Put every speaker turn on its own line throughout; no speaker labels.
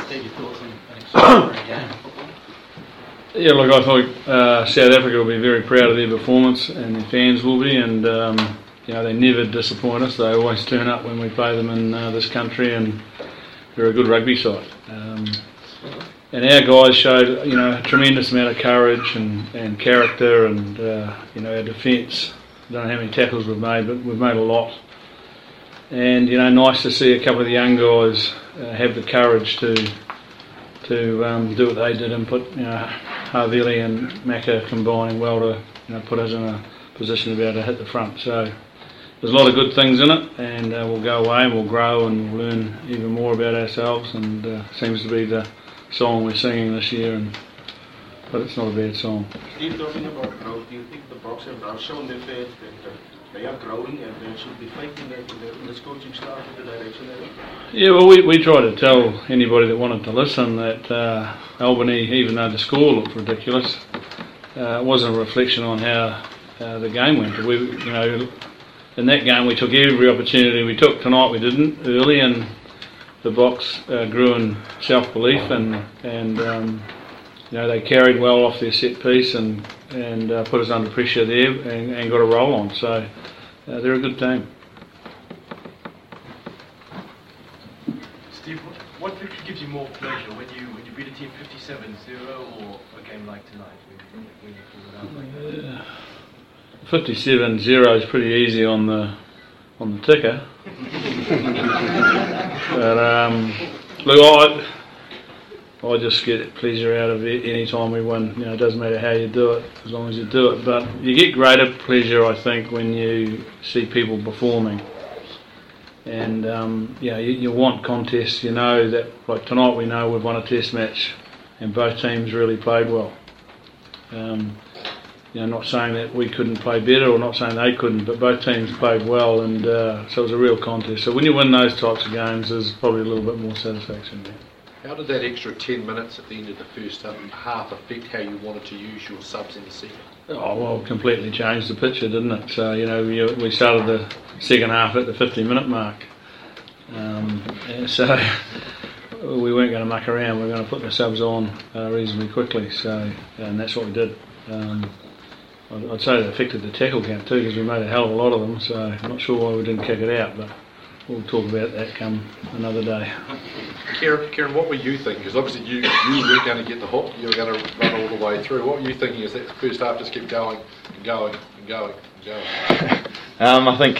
Steve, your thoughts on an extraordinary game of football?
Yeah, look, I thought South Africa will be very proud of their performance, and their fans will be, and they never disappoint us. They always turn up when we play them in this country, and they're a good rugby side. And our guys showed, a tremendous amount of courage and character, and our defence. I don't know how many tackles we've made, but we've made a lot. And nice to see a couple of the young guys have the courage to do what they did and put Havili and Macca combining well to put us in a position to be able to hit the front. So there's a lot of good things in it, and we'll go away and we'll grow and we'll learn even more about ourselves. And seems to be the song we're singing this year, but it's not a bad song.
Steve, talking about growth, do you think the Boks have shown their faith that they are growing and there should be faith in this coaching staff in the direction they're in?
Yeah, well, we try to tell anybody that wanted to listen that Albany, even though the score looked ridiculous, wasn't a reflection on how the game went. In that game we took every opportunity we took. Tonight we didn't early, and the Boks grew in self-belief, and they carried well off their set piece and put us under pressure there and got a roll on. So they're a good team.
Steve, what victory gives you more pleasure, when you beat a team 57-0 or a game like tonight? When you pull it out like that?
57-0 is pretty easy on the ticker. But look, I just get pleasure out of it any time we win. It doesn't matter how you do it, as long as you do it. But you get greater pleasure, I think, when you see people performing. And you want contests. That, like tonight, we know we've won a test match, and both teams really played well. Not saying that we couldn't play better, or not saying they couldn't, but both teams played well, and so it was a real contest. So when you win those types of games, there's probably a little bit more satisfaction there.
How did that extra 10 minutes at the end of the first half affect how you wanted to use your subs in the second?
Oh, well, completely changed the picture, didn't it? So, we started the second half at the 50-minute mark. So we weren't going to muck around. We were going to put the subs on reasonably quickly. So, and that's what we did. I'd say it affected the tackle count too, because we made a hell of a lot of them. So I'm not sure why we didn't kick it out, but we'll talk about that come another day.
Kieran, what were you thinking? Because obviously you weren't going to get the hook. You were going to run all the way through. What were you thinking as that first half just kept going and going and going and going?
I think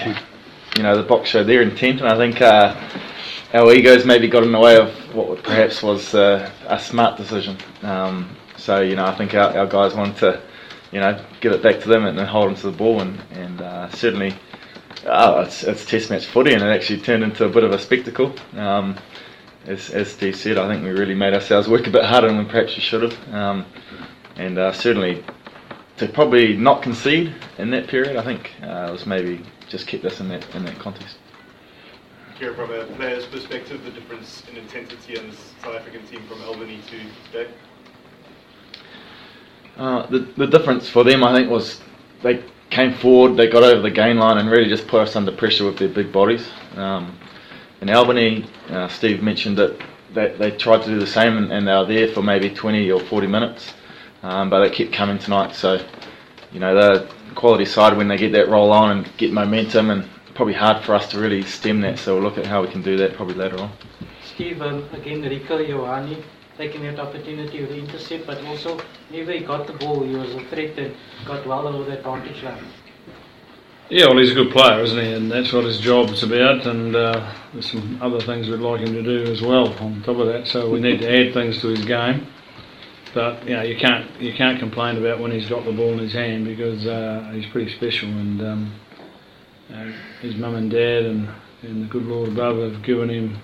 the Boks showed their intent, and I think our egos maybe got in the way of what perhaps was a smart decision. So I think our guys wanted to give it back to them and hold on to the ball, and certainly it's test match footy, and it actually turned into a bit of a spectacle. As Steve said, I think we really made ourselves work a bit harder than we perhaps we should have, and certainly to probably not concede in that period, I think was maybe just kept us in that contest.
Here, from a player's perspective, the difference in intensity on this South African team from Albany to today?
The difference for them, I think, was they came forward, they got over the gain line and really just put us under pressure with their big bodies. In Albany, Steve mentioned that they tried to do the same, and they were there for maybe 20 or 40 minutes, but they kept coming tonight. So, the quality side, when they get that roll on and get momentum, and probably hard for us to really stem that. So we'll look at how we can do that probably later on.
Steve, again, Rico Ioane taking that opportunity to intercept, but also whenever he got the ball, he was a threat and got well over that advantage line.
Yeah, well, he's a good player, isn't he? And that's what his job's about. And there's some other things we'd like him to do as well on top of that. So we need to add things to his game. But you can't complain about when he's got the ball in his hand, because he's pretty special. And his mum and dad and the good Lord above have given him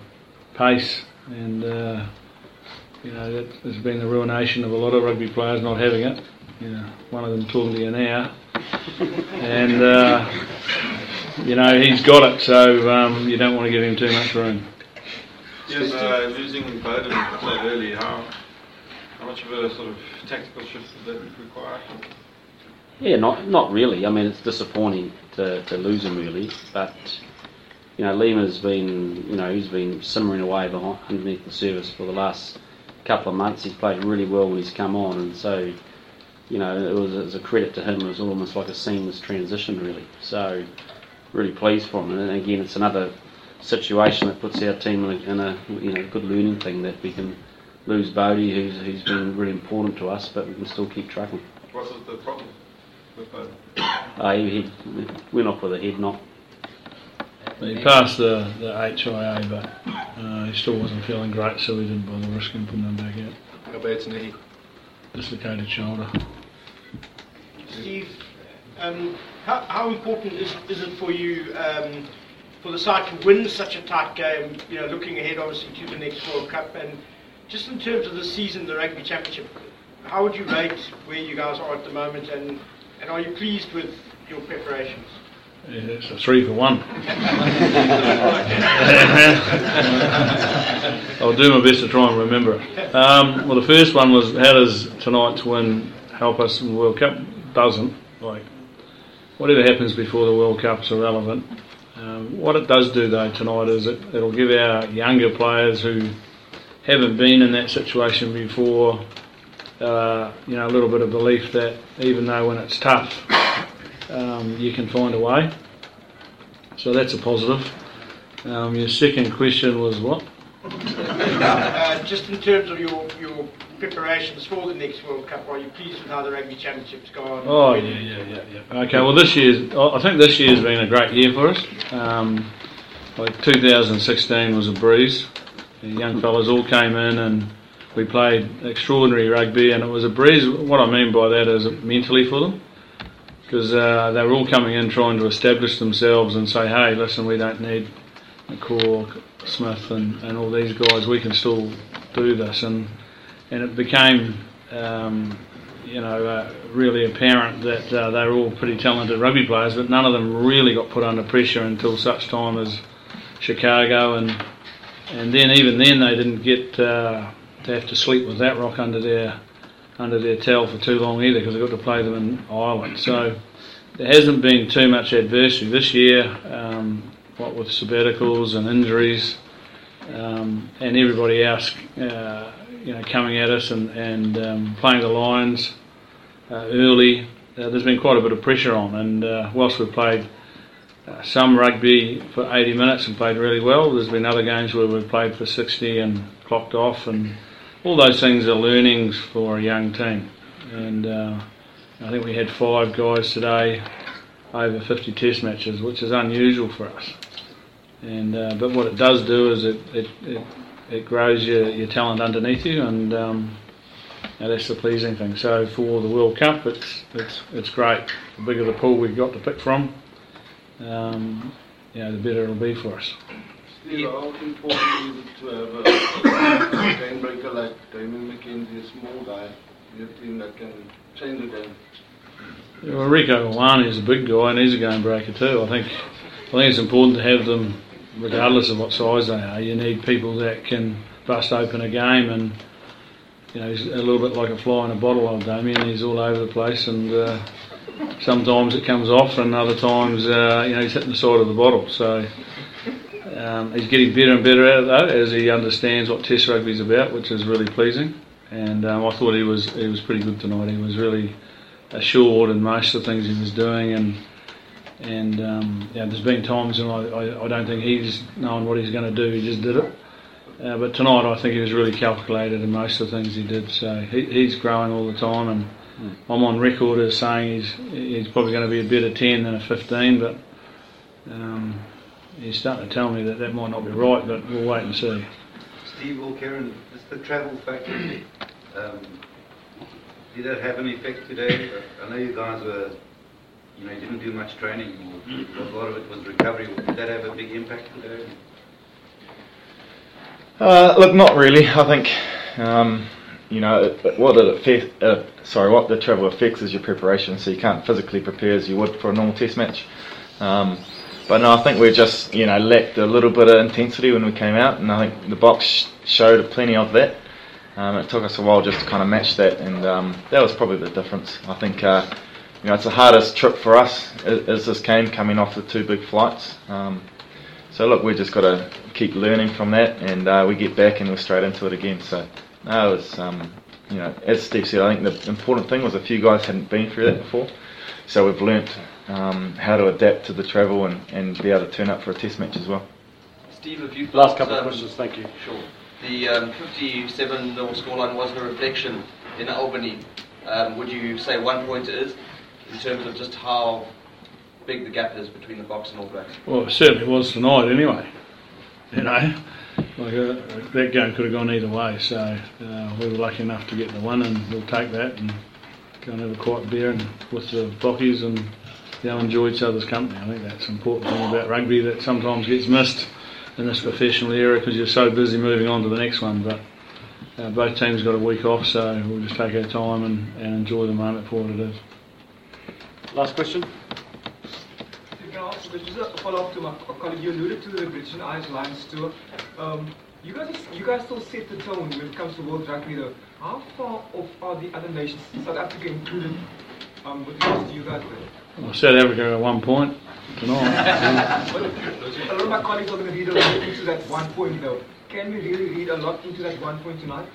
pace. And that has been the ruination of a lot of rugby players not having it. One of them talking to you now. And he's got it, so you don't want to give him too much room.
Yes, losing Bowden so early, how much of a sort of tactical shift did that require?
Yeah, not really. I mean, it's disappointing to lose him really, but Lima's been, he's been simmering away underneath the surface for the last couple of months. He's played really well when he's come on, and so, it was a credit to him. It was almost like a seamless transition, really. So, really pleased for him. And again, it's another situation that puts our team in a good learning thing, that we can lose Bodie, who's been really important to us, but we can still keep trucking.
What was the problem with Bodie?
He went off with a head knock.
He passed the HIA, but he still wasn't feeling great, so we didn't bother risking putting him back out.
How bad's knee?
Dislocated shoulder.
Steve, how important is it for you for the side to win such a tight game, looking ahead obviously to the next World Cup, and just in terms of the season, the Rugby Championship, how would you rate where you guys are at the moment, and are you pleased with your preparations?
Yeah, it's a 3 for 1. I'll do my best to try and remember it. Well, the first one was, how does tonight's win help us in the World Cup? Doesn't. Whatever happens before the World Cup's irrelevant. What it does do though tonight is it'll give our younger players who haven't been in that situation before, a little bit of belief that even though when it's tough, you can find a way. So that's a positive. Your second question was what?
Just in terms of your preparations for the next World Cup, are you pleased with how the Rugby Championship's gone?
Oh yeah. Okay, well I think this year's been a great year for us. 2016 was a breeze. The young fellas all came in and we played extraordinary rugby, and it was a breeze. What I mean by that is mentally for them, because they were all coming in trying to establish themselves and say, hey, listen, we don't need McCaw, Smith and all these guys, we can still do this. And it became really apparent that they were all pretty talented rugby players, but none of them really got put under pressure until such time as Chicago, and then even then they didn't get to have to sleep with that rock under their towel for too long either, because they got to play them in Ireland. So there hasn't been too much adversity this year, what with sabbaticals and injuries, and everybody else coming at us and playing the Lions early. There's been quite a bit of pressure on, and whilst we've played some rugby for 80 minutes and played really well, there's been other games where we've played for 60 and clocked off, and all those things are learnings for a young team. And I think we had 5 guys today over 50 test matches, which is unusual for us. And but what it does do is it grows your talent underneath you, and that's the pleasing thing. So for the World Cup, it's great. The bigger the pool we've got to pick from, the better it'll be for us.
Steve, how important is it to have a game breaker like Damien McKenzie, a small guy, in a team that can change the game?
Yeah, well, Rico Iwani is a big guy and he's a game breaker too. I think it's important to have them regardless of what size they are. You need people that can bust open a game, and he's a little bit like a fly in a bottle, old Damien. He's all over the place, and sometimes it comes off, and other times he's hitting the side of the bottle. So he's getting better and better at it though, as he understands what Test rugby is about, which is really pleasing. And I thought he was pretty good tonight. He was really assured in most of the things he was doing, and there's been times when I don't think he's known what he's going to do. He just did it. But tonight I think he was really calculated in most of the things he did. So he's growing all the time, and I'm on record as saying he's probably going to be a better 10 than a 15, but he's starting to tell me that might not be right, but we'll wait and see.
Steve or Kieran, just the travel factor, did that have an effect today? I know you guys were, you didn't do much training, or a lot of it was recovery. Did that have a big impact today?
Look, not really. I think what the travel affects is your preparation. So you can't physically prepare as you would for a normal test match. But no, I think we just lacked a little bit of intensity when we came out, and I think the box showed plenty of that. It took us a while just to kind of match that, and that was probably the difference. I think it's the hardest trip for us is this game, coming off the 2 big flights. So look, we've just got to keep learning from that, and we get back and we're straight into it again. So no, it was, as Steve said, I think the important thing was a few guys hadn't been through that before, so we've learnt how to adapt to the travel and be able to turn up for a test match as well.
Steve, if you
last couple of questions, thank you.
Sure. The 57-0 scoreline wasn't a reflection in Albany. Would you say 1 point is, in terms of just how big the gap is between the Boks and All Blacks?
Well, it certainly was tonight anyway. That game could have gone either way, so we were lucky enough to get the win, and we'll take that and go and have a quiet beer and with the Bockies and enjoy each other's company. I think that's an important thing about rugby that sometimes gets missed in this professional era because you're so busy moving on to the next one. But both teams got a week off, so we'll just take our time and enjoy the moment for what it is.
Last question.
Just a follow-up to my colleague. You alluded to the British and Irish Lions tour. You guys still set the tone when it comes to World Rugby though. How far off are the other nations, South Africa included, with regards to you guys there?
Well, South Africa at 1 point tonight.
A lot of my colleagues are going to read a lot into that 1 point though. Can we really read a lot into that 1 point tonight,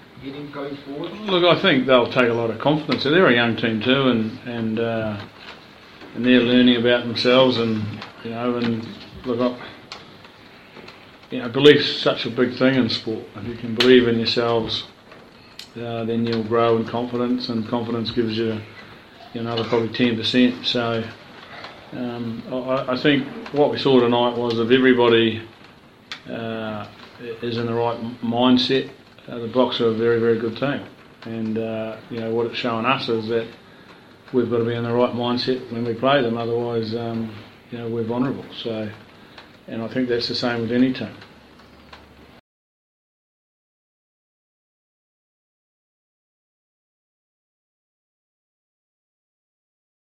going forward?
Look, I think they'll take a lot of confidence. So they're a young team too, and they're learning about themselves, and look, belief's such a big thing in sport. If you can believe in yourselves, then you'll grow in confidence, and confidence gives you another probably 10%. So I think what we saw tonight was if everybody is in the right mindset, the Boks are a very, very good team, and what it's showing us is that we've got to be in the right mindset when we play them, otherwise we're vulnerable. So, and I think that's the same with any team.